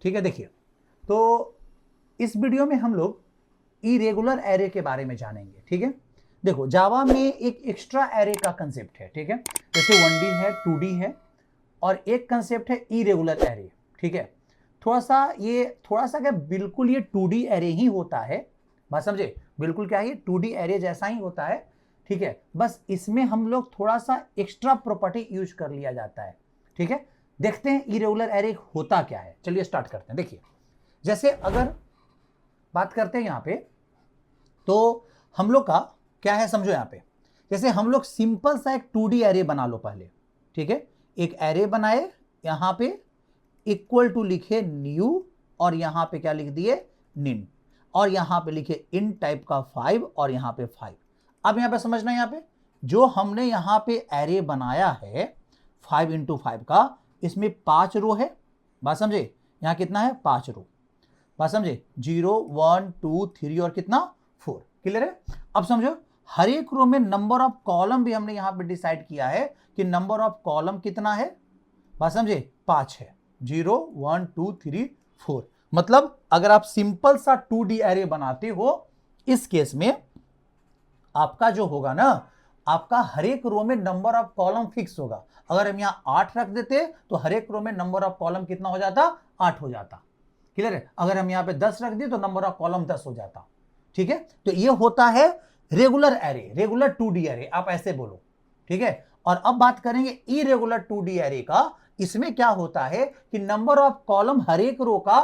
ठीक है, देखिए, तो इस वीडियो में हम लोग इरेगुलर एरे के बारे में जानेंगे। ठीक है, देखो जावा में एक एक्स्ट्रा एरे का कंसेप्ट है। ठीक है, जैसे 1D है, 2D है, और एक कंसेप्ट है इरेगुलर एरे। ठीक है, थोड़ा सा क्या बिल्कुल ये 2D एरे ही होता है, बात समझे, बिल्कुल क्या है, ये 2D एरे जैसा ही होता है। ठीक है, बस इसमें हम लोग थोड़ा सा एक्स्ट्रा प्रॉपर्टी यूज कर लिया जाता है। ठीक है, देखते हैं इरेगुलर एरे होता क्या है। चलिए स्टार्ट करते हैं। देखिए, जैसे अगर बात करते हैं यहां पे, तो हम लोग का क्या है समझो, यहां पे जैसे हम लोग सिंपल सा एक 2D एरे बना लो पहले। ठीक है, एक एरे बनाए, यहां पे इक्वल टू लिखे न्यू, और यहां पे क्या लिख दिए निन, और यहां पे लिखे इन टाइप का 5, और यहां पे 5। अब यहां पे समझना, यहां पे जो हमने यहां पे एरे बनाया है 5 इंटू 5 का, इसमें 5 रो है, बात समझे, यहां कितना है 5 रो, बात समझे, 0 1 2 3 और कितना 4। क्लियर है? अब समझो हर एक रो में नंबर ऑफ कॉलम भी हमने यहां पे डिसाइड किया है कि नंबर ऑफ कॉलम कितना है, बात समझे, 5 है, 0 1 2 3 4। मतलब अगर आप सिंपल सा 2D एरे बनाते हो, इस केस में आपका जो होगा ना, आपका हर एक रो में नंबर ऑफ कॉलम फिक्स होगा। अगर हम यहां 8 रख देते तो हर एक रो में नंबर ऑफ कॉलम कितना हो जाता, 8 हो जाता। क्लियर है? अगर हम यहां पे 10 रख दिए तो नंबर ऑफ कॉलम 10 हो जाता। ठीक है, तो ये होता है regular array, regular 2D array, आप ऐसे बोलो। ठीक है, और अब बात करेंगे इरेगुलर 2D एरे का। इसमें क्या होता है कि नंबर ऑफ कॉलम हर एक रो का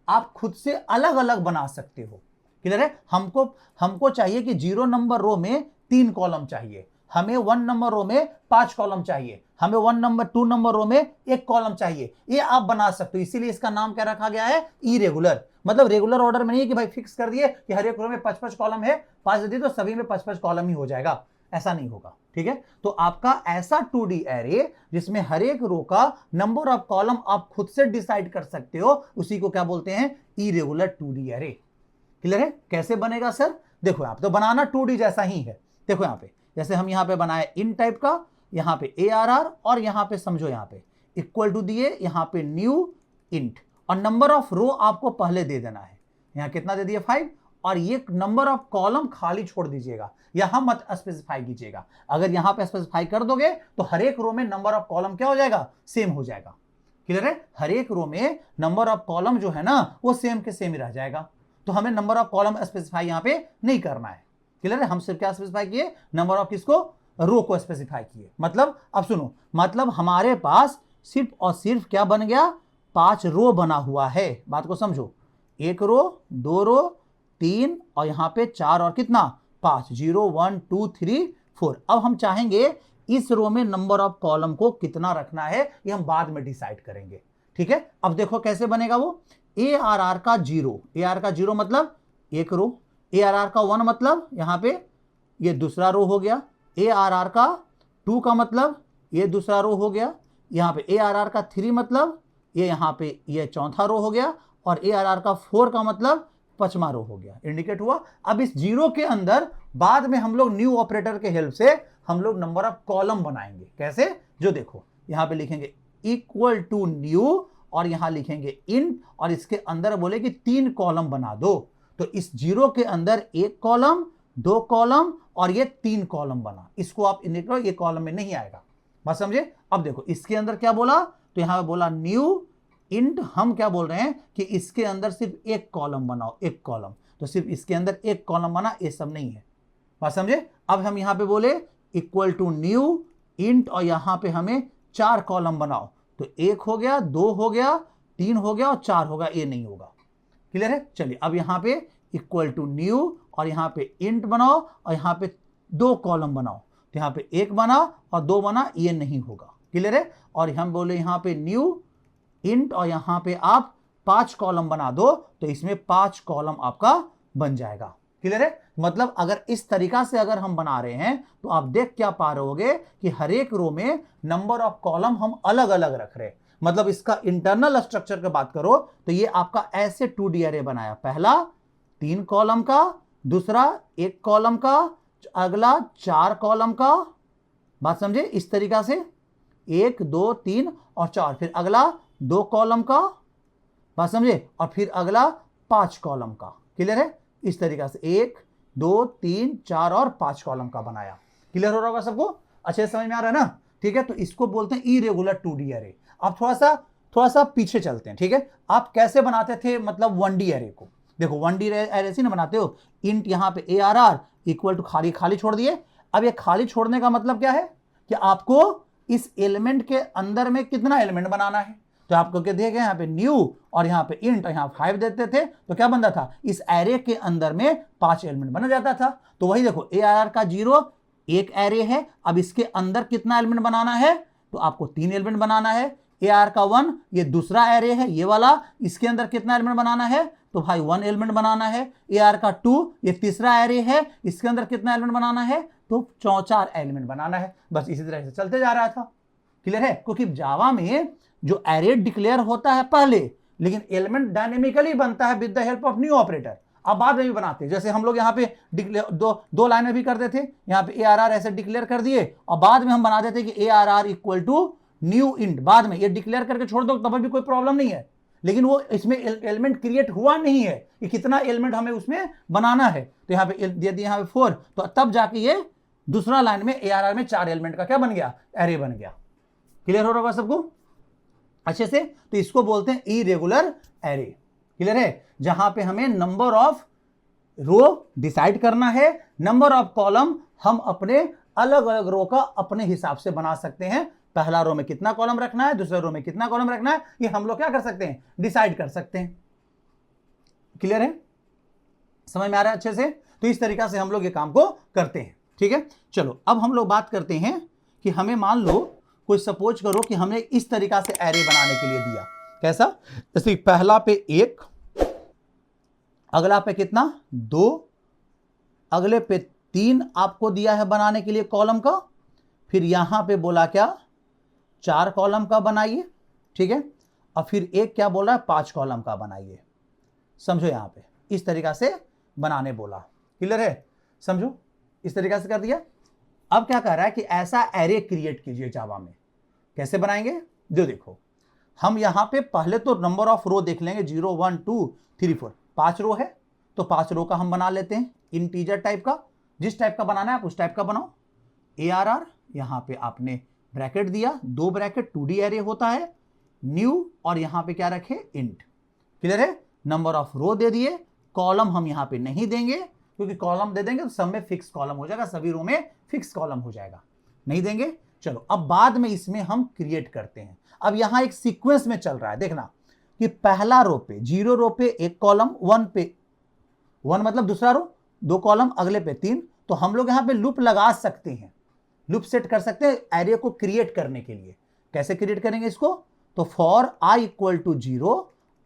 आप खुद से अलग अलग बना सकते हो। क्लियर है? हमको चाहिए कि 0 नंबर रो में 3 कॉलम चाहिए, हमें 1 नंबर रो में 5 कॉलम चाहिए, हमें 2 नंबर रो में 1 कॉलम चाहिए। ये आप बना सकते हो, इसीलिए इसका नाम क्या रखा गया है, इरेगुलर। मतलब रेगुलर ऑर्डर में नहीं है कि भाई फिक्स कर दिए कि हर एक रो में 5-5 कॉलम है, 5 दे दिए तो सभी में 5-5 कॉलम ही हो जाएगा, ऐसा नहीं होगा। ठीक है, तो आपका ऐसा 2D एरे जिसमें हर एक रो का नंबर ऑफ कॉलम आप खुद से डिसाइड कर सकते हो, उसी को क्या बोलते हैं, इरेगुलर 2D एरे। क्लियर है? कैसे बनेगा सर? देखो आप तो बनाना 2D जैसा ही है। देखो यहां पे जैसे हम यहां पे बनाए इन टाइप का, यहां पे ARR, और यहां पे समझो यहां पे इक्वल टू दिए, यहां पे न्यू इंट, और नंबर ऑफ रो आपको पहले दे देना है। यहां कितना दे दिया 5, और ये नंबर ऑफ कॉलम खाली छोड़ दीजिएगा, यहां मत स्पेसिफाई कीजिएगा। अगर यहां पे स्पेसिफाई कर दोगे तो हर एक रो में नंबर ऑफ कॉलम क्या हो जाएगा, सेम हो जाएगा। क्लियर है? हर एक रो में नंबर ऑफ कॉलम जो है ना वो सेम के सेम ही रह जाएगा, तो हमें नंबर ऑफ कॉलम स्पेसिफाई यहां पे नहीं करना है। क्लियर है? हम सिर्फ क्या स्पेसिफाई किए, नंबर ऑफ किसको, रो को स्पेसिफाई किए। मतलब अब सुनो, मतलब हमारे पास सिर्फ और सिर्फ क्या बन गया, 5 रो बना हुआ है। बात को समझो, 1 रो, 2 रो, 3, और यहां पे 4 और कितना 5, 0 1 2 3 4। अब हम चाहेंगे इस रो में नंबर ऑफ कॉलम को कितना रखना है, ये हम बाद में डिसाइड करेंगे। ठीक है, अब देखो कैसे बनेगा वो, ARR का 0, ARR का 0 मतलब 1 रो, ARR का 1 मतलब यहां पे ये दूसरा रो हो गया, ARR का 2 का मतलब ये दूसरा रो हो गया, यहां पे ARR का 3 मतलब ये यहां पे ये चौथा रो हो गया, और ARR का 4 का मतलब 5वां रो हो गया, इंडिकेट हुआ। अब इस 0 के अंदर बाद में हम लोग न्यू ऑपरेटर के हेल्प से हम लोग नंबर ऑफ कॉलम बनाएंगे। कैसे? जो देखो यहां पे लिखेंगे इक्वल टू न्यू, और यहां लिखेंगे इन, और इसके अंदर बोले कि 3 कॉलम बना दो। तो इस 0 के अंदर 1 कॉलम, 2 कॉलम, और ये 3 कॉलम बना, इसको आप इंडिकेट करो, ये कॉलम में नहीं आएगा। बात समझे? अब देखो इसके अंदर क्या बोला, तो यहां पे बोला न्यू इंट, हम क्या बोल रहे हैं कि इसके अंदर सिर्फ 1 कॉलम बनाओ, 1 कॉलम, तो सिर्फ इसके अंदर 1 कॉलम बना, ये सब नहीं है। बात समझे? अब हम यहां पे बोले इक्वल टू न्यू इंट, और यहां पे हमें 4 कॉलम बनाओ, तो 1 हो गया, 2 हो गया, 3 हो गया और 4 होगा, ये नहीं होगा। क्लियर है? चलिए अब यहां पे इक्वल टू न्यू, और यहां पे इंट बनाओ, और यहां पे 2 कॉलम बनाओ, तो यहां पे 1 बना और 2 बना, ये नहीं होगा। क्लियर है? और हम बोले यहां पे न्यू इंट, और यहां पे आप 5 कॉलम बना दो, तो इसमें 5 कॉलम आपका बन जाएगा। क्लियर है? मतलब अगर इस तरीका से अगर हम बना रहे हैं तो आप देख क्या पा रहे होगे कि हर एक रो में नंबर ऑफ कॉलम हम अलग अलग रख रहे हैं। मतलब इसका इंटरनल स्ट्रक्चर की बात करो तो ये आपका ऐसे 2D एरे बनाया, पहला 3 कॉलम का, दूसरा 1 कॉलम का, अगला 4 कॉलम का। बात समझे? इस तरीका से 1 2 3 और 4, फिर अगला 2 कॉलम का, बात समझे, और फिर अगला 5 कॉलम का, क्लियर है, इस तरीका से 1 2 3 4 और 5 कॉलम का बनाया। क्लियर हो रहा होगा सबको, अच्छे से समझ में आ रहा है ना, ठीक है। तो इसको बोलते हैं इरेगुलर 2D एरे। अब थोड़ा सा पीछे चलते हैं, ठीक है। आप कैसे बनाते थे मतलब 1D एरे को, देखो 1D एरे से ना बनाते हो, इंट यहाँ पे ARR इक्वल टू खाली खाली छोड़ दिए। अब ये खाली छोड़ने का मतलब क्या है कि आपको इस एलिमेंट के अंदर में कितना एलिमेंट बनाना है। तो आपको क्या देखे यहाँ पे न्यू और यहाँ पे इंट और यहाँ 5 देते थे, तो क्या बनता था, इस एरे के अंदर में 5 एलिमेंट बना जाता था। तो वही देखो ARR का 0 एक एरे है, अब इसके अंदर कितना एलिमेंट बनाना है, तो आपको 3 एलिमेंट बनाना है। AR का 1 ये दूसरा एरे है ये वाला, इसके अंदर कितना एलिमेंट बनाना है, तो भाई 1 एलिमेंट बनाना है। AR का 2 ये तीसरा एरे है, इसके अंदर कितना एलिमेंट बनाना है, तो 4 एलिमेंट बनाना है। बस इसी तरह से चलते जा रहा था। क्लियर है, क्योंकि जावा में जो एरे डिक्लेयर होता है पहले, लेकिन एलिमेंट डायनेमिकली बनता है with the help of new operator. आप बाद में भी बनाते हैं, जैसे हम लोग यहाँ पे दो लाइन में भी करते थे, यहाँ पे ARR ऐसे डिक्लेयर कर दिए और बाद में हम बना देते कि ARR equal to new int, बाद में ये डिक्लेयर करके छोड़ दो तब भी कोई प्रॉब्लम नहीं है, लेकिन वो इसमें एलिमेंट क्रिएट हुआ नहीं है कि कितना एलिमेंट हमें उसमें बनाना है। तो यहाँ पे दे दिया यहाँ पे 4, तो तब जाके ये दूसरा लाइन में ARR में 4 एलिमेंट का क्या बन गया, एरे बन गया। क्लियर हो रहा होगा सबको अच्छे से। तो इसको बोलते हैं इरेगुलर एरे। क्लियर है, जहां पे हमें नंबर ऑफ रो डिसाइड करना है, नंबर ऑफ कॉलम हम अपने अलग अलग रो का अपने हिसाब से बना सकते हैं। पहला रो में कितना कॉलम रखना है, दूसरे रो में कितना कॉलम रखना है, ये हम लोग क्या कर सकते हैं, डिसाइड कर सकते हैं। क्लियर है, समझ में आ रहा है अच्छे से। तो इस तरीका से हम लोग ये काम को करते हैं, ठीक है। चलो अब हम लोग बात करते हैं कि हमें मान लो कोई सपोज करो कि हमने इस तरीका से एरे बनाने के लिए दिया, कैसा, जैसे पहला पे 1, अगला पे कितना 2, अगले पे 3 आपको दिया है बनाने के लिए कॉलम का, फिर यहां पे बोला क्या 4 कॉलम का बनाइए, ठीक है, और फिर एक क्या बोला है 5 कॉलम का बनाइए। समझो यहां पे इस तरीका से बनाने बोला। क्लियर है, समझो इस तरीका से कर दिया। अब क्या कह रहा है कि ऐसा एरे क्रिएट कीजिए जावा में। कैसे बनाएंगे, जो देखो हम यहां पे पहले तो नंबर ऑफ रो देख लेंगे, 0 1 2 3 4, 5 रो है, तो 5 रो का हम बना लेते हैं इंटीजर टाइप का। जिस टाइप का बनाना है आप उस टाइप का बनाओ। ARR यहां पे आपने ब्रैकेट दिया, 2 ब्रैकेट 2D एरे होता है, न्यू और यहां पे क्या रखे इंट। क्लियर है, नंबर ऑफ रो दे दिए, कॉलम हम यहां पे नहीं देंगे क्योंकि कॉलम दे देंगे तो सब में फिक्स कॉलम हो जाएगा, सभी रो में फिक्स कॉलम हो जाएगा, नहीं देंगे। चलो अब बाद में इसमें हम क्रिएट करते हैं। अब यहां एक सीक्वेंस में चल रहा है, देखना कि पहला रो पे 0 रो पे 1 कॉलम, 1 पे 1 मतलब दूसरा रो 2 कॉलम, अगले पे 3। तो हम लोग यहां पे लूप लगा सकते हैं, लूप सेट कर सकते हैं एरे को क्रिएट करने के लिए। कैसे क्रिएट करेंगे इसको, तो for i equal to 0,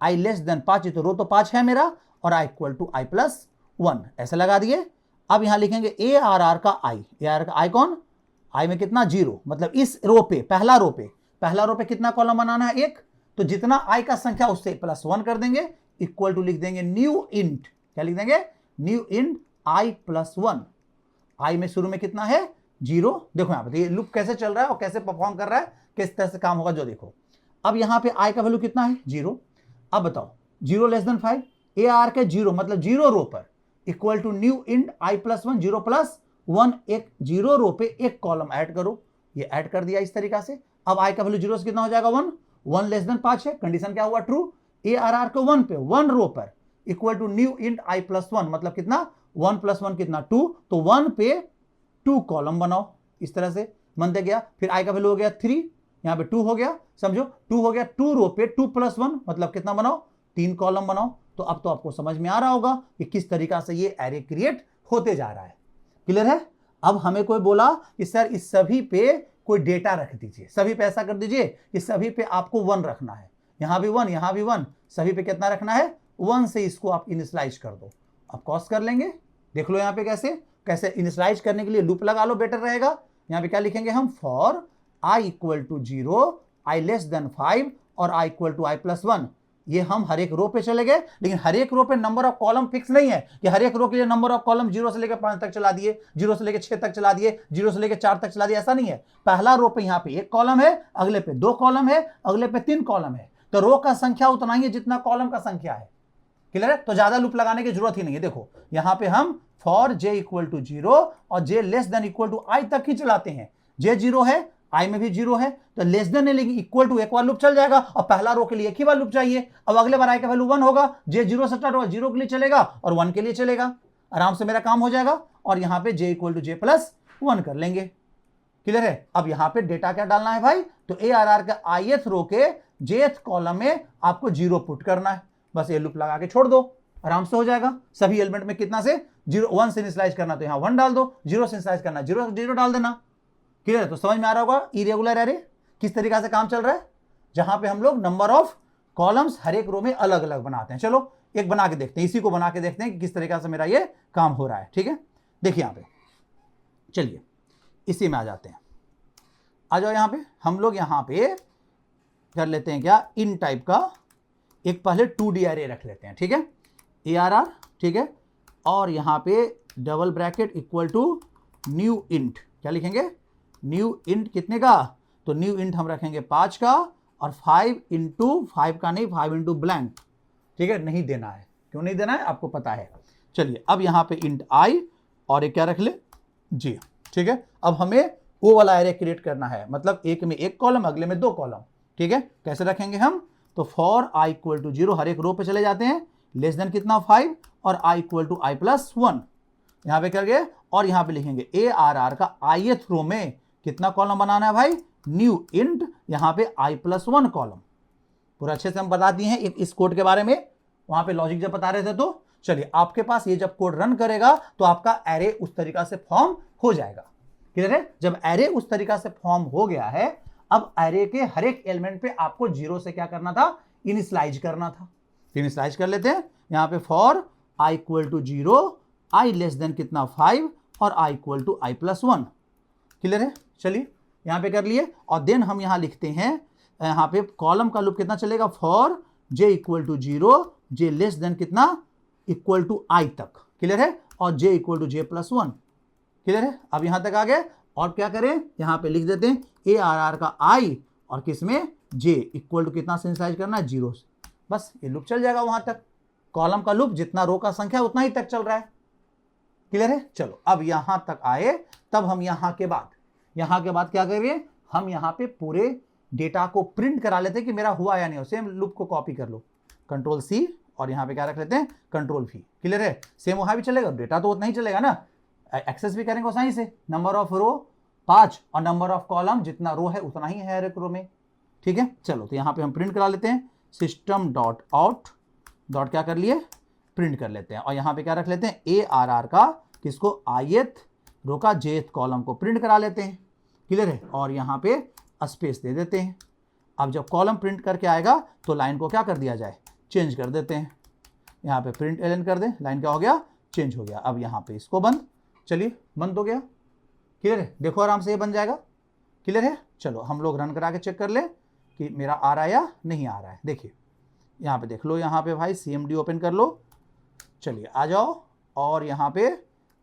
i less than 5, तो रो तो 5 है मेरा, और i equal to i plus 1 ऐसे लगा दिए। अब यहां लिखेंगे ARR का i, ARR का i कौन, i में कितना 0, मतलब इस रो पे पहला रो पे कितना कॉलम बनाना है 1, तो जितना i का संख्या उससे प्लस 1 कर देंगे, इक्वल टू लिख देंगे न्यू इंट, क्या लिख देंगे, new int i plus 1। i में शुरू में कितना है 0, देखो यहां पे ये लूप कैसे चल रहा है और कैसे परफॉर्म कर रहा है, किस तरह से काम होगा जो देखो। अब यहां पे i का वैल्यू कितना है 0। अब बताओ 0 लेस देन 5, AR के 0 मतलब 0 रो पर equal to new int i plus 1, 0 plus 1, एक 0 रो पे एक कॉलम ऐड करो, ये ऐड कर दिया इस तरीका से। अब i का वैल्यू 0 से कितना हो जाएगा 1, 1 लेस देन 5 है, कंडीशन क्या हुआ ट्रू। ARR को 1 पे 1 रो पर equal to new int i plus 1 मतलब कितना 1 प्लस 1 कितना 2, तो 1 पे 2 कॉलम बनाओ, इस तरह से बनते गया। फिर i का वैल्यू हो गया 3, यहाँ पे 2 हो गया, समझो 2 हो गया, 2 रो पे 2 प्लस 1 मतलब कितना बनाओ 3 कॉलम बनाओ। तो अब तो आपको समझ में आ रहा होगा कि किस तरीका से ये एरे क्रिएट होते जा रहा है। क्लियर है। अब हमें कोई बोला कि सर इस सभी पे कोई डेटा रख दीजिए, सभी पे ऐसा कर दीजिए कि सभी पे आपको 1 रखना है, यहां भी 1 यहां भी 1, सभी पे कितना रखना है 1 से इसको आप इनिशियलाइज कर दो। अब कॉस कर लेंगे, देख लो यहाँ पे कैसे इनिशियलाइज करने के लिए लूप लगा लो, बेटर रहेगा। यहाँ पे क्या लिखेंगे हम, for i equal to 0, i less than 5 और i equal to i plus 1। ये हम हर एक रो पे चले गए, लेकिन हर एक रो पे नंबर ऑफ कॉलम फिक्स नहीं है कि हर एक रो के लिए नंबर ऑफ कॉलम 0 से लेकर 5 तक चला दिए, 0 से लेकर 6 तक चला दिए, 0 से लेकर 4 तक चला दिए, ऐसा नहीं है। पहला रो पे यहाँ पे 1 कॉलम है, अगले पे 2 कॉलम है, अगले पे 3 कॉलम है। तो रो का संख्या उतना ही है जितना कॉलम का संख्या है। क्लियर है? तो ज्यादा लूप लगाने की जरूरत ही नहीं है। देखो यहां पे हम फॉर j इक्वल टू 0 और j less than equal to i तक ही चलाते हैं। j 0 है, i में भी 0 है, तो लेस देन नहीं लेकिन इक्वल टू एक बार लूप चल जाएगा और पहला रो के लिए एक ही बार लूप चाहिए। अब अगले बार i का वैल्यू 1 होगा, j 0 से स्टार्ट होगा, 0 के लिए चलेगा और 1 के लिए चलेगा। आराम से मेरा काम हो जाएगा और यहां पे j equal to j plus 1 कर लेंगे। क्लियर है? अब यहां पे डेटा क्या डालना है भाई? तो ARR का ith रो के jth कॉलम में आपको 0 पुट करना है। बस ये लूप लगा के छोड़ दो, आराम से हो जाएगा। सभी एलिमेंट में कितना से 1 से इनिशियलाइज करना तो यहां 1 डाल दो, 0 से इनिशियलाइज करना 0 डाल देना। क्लियर है? तो समझ में आ रहा होगा इरेगुलर एरे किस तरीके से काम चल रहा है, जहां पे हम लोग नंबर ऑफ कॉलम्स हर एक रो में अलग अलग बनाते हैं। चलो एक बना के देखते हैं, इसी को बना के देखते हैं कि किस तरीके से मेरा ये काम हो रहा है। ठीक है, देखिए यहां पे, चलिए इसी में आ जाते हैं। आ जाओ यहां पे, हम लोग यहां पे कर लेते हैं क्या, इन टाइप का एक पहले 2D एरे रख लेते हैं। ठीक है, ARR, ठीक है, और यहां पे double bracket equal to new int, क्या लिखेंगे, न्यू इंट कितने का, तो न्यू इंट हम रखेंगे 5 का और 5 इंटू 5 का नहीं, 5 इंटू ब्लैंक। ठीक है, नहीं देना है, क्यों नहीं देना है आपको पता है। चलिए अब यहां पे इंट आई और एक क्या रख ले, जी। ठीक है, अब हमें वो वाला एरे क्रिएट करना है, मतलब एक में एक कॉलम, अगले में 2 कॉलम। ठीक है, कैसे रखेंगे हम, तो फॉर i इक्वल टू 0 हर एक रो पे चले जाते हैं, लेस देन कितना 5 और i equal to i plus 1 यहां पे कर गए और यहां पे लिखेंगे ARR का ith रो में कितना कॉलम बनाना है भाई, न्यू इंट, यहां पे i प्लस 1 कॉलम। पूरा अच्छे से हम बता दिए हैं इस कोड के बारे में, वहां पे लॉजिक जब बता रहे थे। तो चलिए आपके पास ये जब कोड रन करेगा तो आपका एरे उस तरीका से फॉर्म हो जाएगा। क्लियर है? जब एरे उस तरीका से फॉर्म हो गया है, अब एरे के हर एक एलिमेंट पे आपको 0 से क्या करना था, इनिशियलाइज करना था। इनिशियलाइज कर लेते हैं, यहां पे for i equal to 0, i less than कितना 5 और i equal to i plus 1। Clear है? चलिए यहां पे कर लिए और देन हम यहां लिखते हैं, यहां पे कॉलम का लूप कितना चलेगा, for j equal to 0, j less than कितना इक्वल टू i तक। क्लियर है? और j equal to j plus 1। Clear है? अब यहां तक आ गए और क्या करें, यहां पे लिख देते हैं ARR का i और किसमें j इक्वल टू कितना से इनिशियलाइज करना है, 0 से। बस ये लूप चल जाएगा वहां तक, कॉलम का लूप जितना रो का संख्या उतना ही तक चल रहा है। क्लियर है? चलो अब यहां तक आए, तब हम यहां के बाद क्या करेंगे, हम यहां पे पूरे डेटा को प्रिंट करा लेते हैं कि मेरा हुआ या नहीं हो। सेम लूप को कॉपी कर लो, कंट्रोल C और यहां पे क्या रख लेते हैं, कंट्रोल V। क्लियर है? सेम वहां भी चलेगा, डेटा तो उतना ही चलेगा ना, एक्सेस भी करेंगे उतना ही से। नंबर ऑफ रो 5 और नंबर ऑफ कॉलम जितना रो है उतना ही है हर एक रो में। ठीक है, चलो तो यहां पे हम प्रिंट करा लेते हैं, सिस्टम डॉट आउट डॉट क्या कर लिए, प्रिंट कर लेते हैं और यहां पे क्या रख लेते हैं, ARR का किसको, ith रो का jth कॉलम को प्रिंट करा लेते हैं। क्लियर है? और यहां पे स्पेस दे देते हैं। अब जब कॉलम प्रिंट करके आएगा तो लाइन को क्या कर दिया जाए, चेंज कर देते हैं। यहां पे प्रिंट ln कर दें, लाइन क्या हो गया, चेंज हो गया। अब यहां पे इसको बंद, चलिए बंद हो गया। क्लियर है? देखो आराम से ये बन जाएगा। क्लियर है? चलो हम लोग रन करा के चेक कर ले कि मेरा आ रहा है या नहीं आ रहा है। देखिए यहाँ पे देख लो, यहाँ पे भाई CMD ओपन कर लो। चलिए आ जाओ और यहाँ पे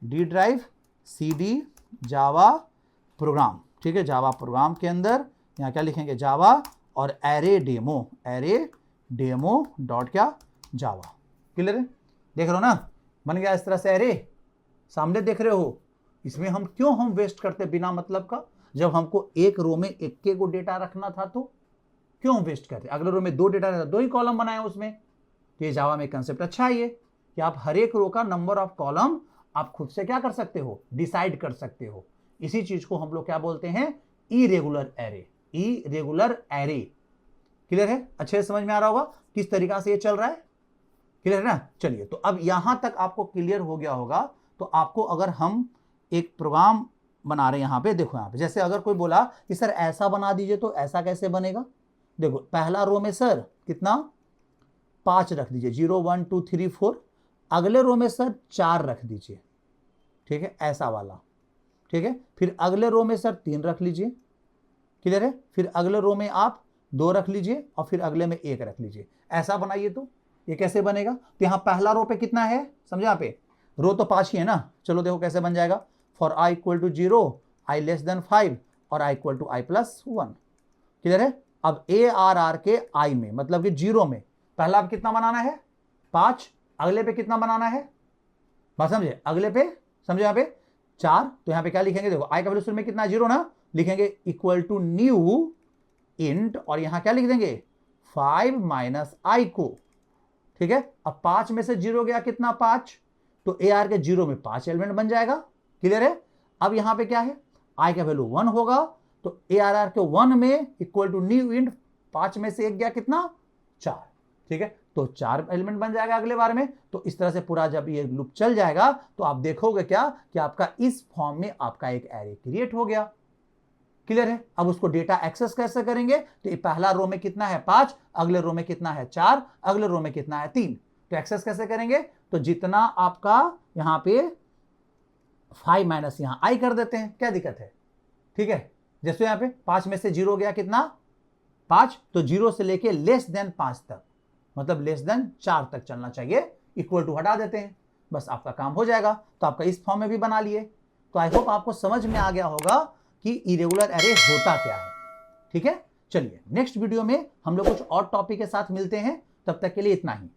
D drive CD Java program. ठीक है, जावा प्रोग्राम के अंदर यहाँ क्या लिखेंगे, जावा और एरे डेमो डॉट क्या, जावा। क्लियर है? देख रहे हो ना, बन गया इस तरह से एरे, सामने देख रहे हो। इसमें हम वेस्ट करते बिना मतलब का, जब हमको एक रो में एक को डेटा रखना था तो क्यों वेस्ट करते। अगले रो में 2 डेटा रहता, 2 ही कॉलम बनाए उसमें। तो ये जावा में कंसेप्ट अच्छा है ये, कि आप हर एक रो का नंबर ऑफ कॉलम आप खुद से क्या कर सकते हो, डिसाइड कर सकते हो। इसी चीज को हम लोग क्या बोलते हैं, इरेगुलर एरे। क्लियर है? अच्छे से समझ में आ रहा होगा किस तरीका से ये चल रहा है। क्लियर है ना? चलिए तो अब यहां तक आपको क्लियर हो गया होगा। तो आपको अगर हम एक प्रोग्राम बना रहे हैं, यहाँ पे देखो, यहाँ पे जैसे अगर कोई बोला कि सर ऐसा बना दीजिए, तो ऐसा कैसे बनेगा। देखो पहला रो में सर कितना 5 रख दीजिए, 0 1 2 3 4। अगले रो में सर 4 रख दीजिए। ठीक है, ऐसा वाला। ठीक है, फिर अगले रो में सर 3 रख लीजिए। क्लियर है? फिर अगले रो में आप 2 रख लीजिए और फिर अगले में 1 रख लीजिए। ऐसा बनाइए तो ये कैसे बनेगा। तो यहाँ पहला रो पे कितना है, समझा, यहाँ पे रो तो 5 ही है ना। चलो देखो कैसे बन जाएगा, for i equal to 0, i less than 5 और i equal to i plus 1। Clear है? अब ARR के I में, मतलब कि 0 में पहला आप कितना बनाना है 5, अगले पे कितना बनाना है, बात समझे, अगले पे समझे यहां पे 4, तो यहां पे क्या लिखेंगे, देखो I का वैल्यू शुरू में कितना 0 ना, लिखेंगे इक्वल टू न्यू इंट, और यहां क्या लिख देंगे 5 माइनस I को, ठीक है। अब 5 में से 0 गया कितना 5, तो AR के 0 में 5 एलिमेंट बन जाएगा, क्लियर है। अब यहां पे क्या है, I का वैल्यू 1 होगा, तो ARR के 1 में इक्वल टू न्यू इंट 5 में से 1 गया कितना 4, ठीक है, तो 4 एलिमेंट बन जाएगा अगले बार में। तो इस तरह से पूरा जब ये लूप चल जाएगा तो आप देखोगे क्या कि आपका इस फॉर्म में आपका एक एरे क्रिएट हो गया, क्लियर है। अब उसको डेटा एक्सेस कैसे करेंगे, तो ये पहला रो में कितना है 5, अगले रो में कितना है 4, अगले रो में कितना है 3, तो एक्सेस कैसे करेंगे, तो जितना आपका यहां पे 5 माइनस यहां I कर देते हैं, क्या दिक्कत है, ठीक है। जैसे यहां पे 5 में से 0 गया कितना 5, तो 0 से लेके लेस देन 5 तक, मतलब लेस देन 4 तक चलना चाहिए, इक्वल टू हटा देते हैं, बस आपका काम हो जाएगा। तो आपका इस फॉर्म में भी बना लिए। तो आई होप आपको समझ में आ गया होगा कि इरेगुलर एरे होता क्या है, ठीक है। चलिए नेक्स्ट वीडियो में हम लोग कुछ और टॉपिक के साथ मिलते हैं, तब तक के लिए इतना ही।